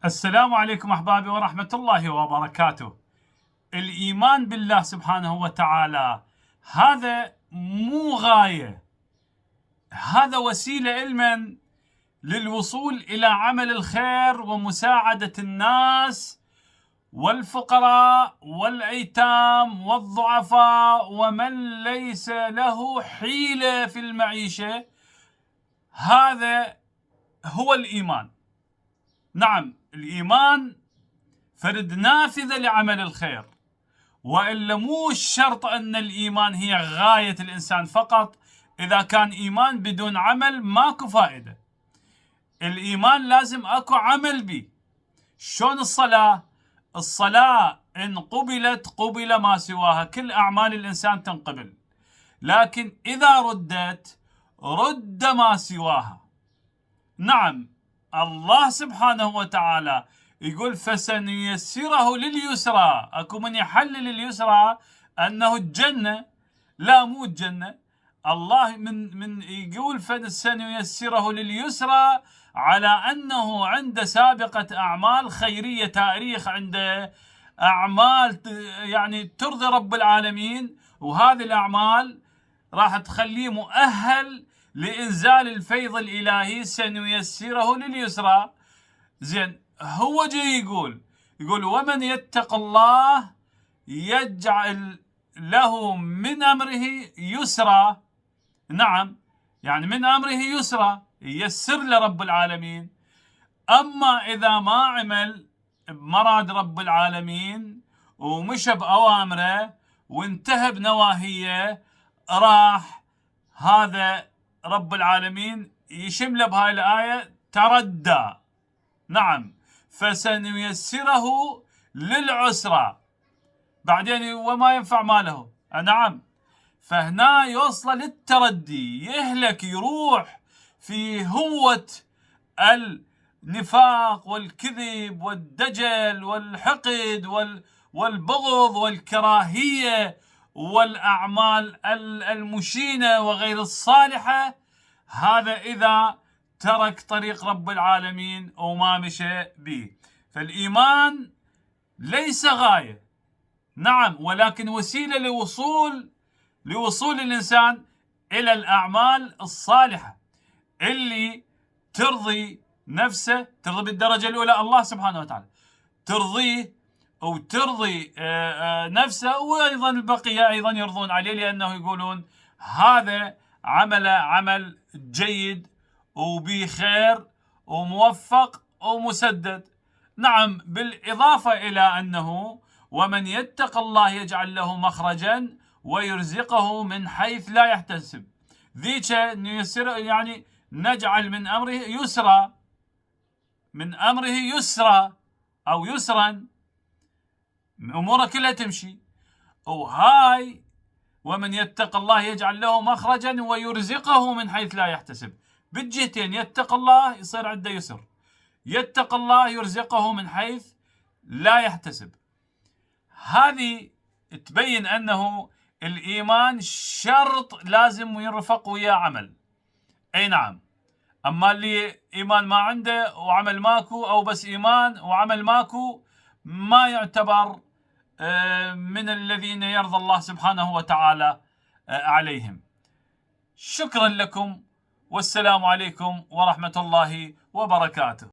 السلام عليكم أحبابي ورحمة الله وبركاته. الإيمان بالله سبحانه وتعالى هذا مو غاية، هذا وسيلة علما للوصول إلى عمل الخير ومساعدة الناس والفقراء والأيتام والضعفاء ومن ليس له حيلة في المعيشة. هذا هو الإيمان. نعم، الإيمان فرد نافذة لعمل الخير، وإلا مو الشرط أن الإيمان هي غاية الإنسان فقط. إذا كان إيمان بدون عمل ماكو فائدة. الإيمان لازم أكو عمل به. شلون الصلاة إن قبلت قبل ما سواها، كل أعمال الإنسان تنقبل، لكن إذا ردت رد ما سواها. نعم، الله سبحانه وتعالى يقول فسنيسره لليسرى. اكو من يحلل اليسرى انه الجنة، لا مو الجنة. الله من يقول فسنيسره لليسرى على انه عنده سابقة اعمال خيرية، تاريخ عنده اعمال يعني ترضي رب العالمين، وهذه الاعمال راح تخليه مؤهل لإنزال الفيض الإلهي. سنيسره لليسرى. زين، هو جاي يقول ومن يتق الله يجعل له من أمره يسرا. نعم، يعني من أمره يسرا، ييسر لرب العالمين. أما إذا ما عمل بمراد رب العالمين ومشى بأوامره وانتهى بنواهيه، راح هذا رب العالمين يشمله بهاي الآية تردى. نعم، فسنيسره للعسرى، بعدين وما ينفع ماله. نعم، فهنا يوصل للتردي، يهلك، يروح في هوة النفاق والكذب والدجل والحقد والبغض والكراهية والأعمال المشينة وغير الصالحة. هذا إذا ترك طريق رب العالمين وما مشى به. فالإيمان ليس غاية، نعم، ولكن وسيلة لوصول الإنسان إلى الأعمال الصالحة اللي ترضي نفسه، ترضي بالدرجة الأولى الله سبحانه وتعالى، ترضيه وترضي نفسه، وأيضا البقية أيضا يرضون عليه، لأنه يقولون هذا عمل جيد وبه خير وموفق ومسدد. نعم، بالإضافة إلى أنه ومن يتق الله يجعل له مخرجا ويرزقه من حيث لا يحتسب. ذيك يعني نجعل من أمره يسرا، من أمره يسرا أو يسرا، أموره كلها تمشي. وهاي ومن يتق الله يجعل له مخرجا ويرزقه من حيث لا يحتسب، بالجهتين. يتق الله يصير عنده يسر، يتق الله يرزقه من حيث لا يحتسب. هذه تبين أنه الإيمان شرط لازم يرفق وياه عمل. أي نعم، أما اللي إيمان ما عنده وعمل ماكو، أو بس إيمان وعمل ماكو، ما يعتبر من الذين يرضى الله سبحانه وتعالى عليهم. شكرا لكم، والسلام عليكم ورحمة الله وبركاته.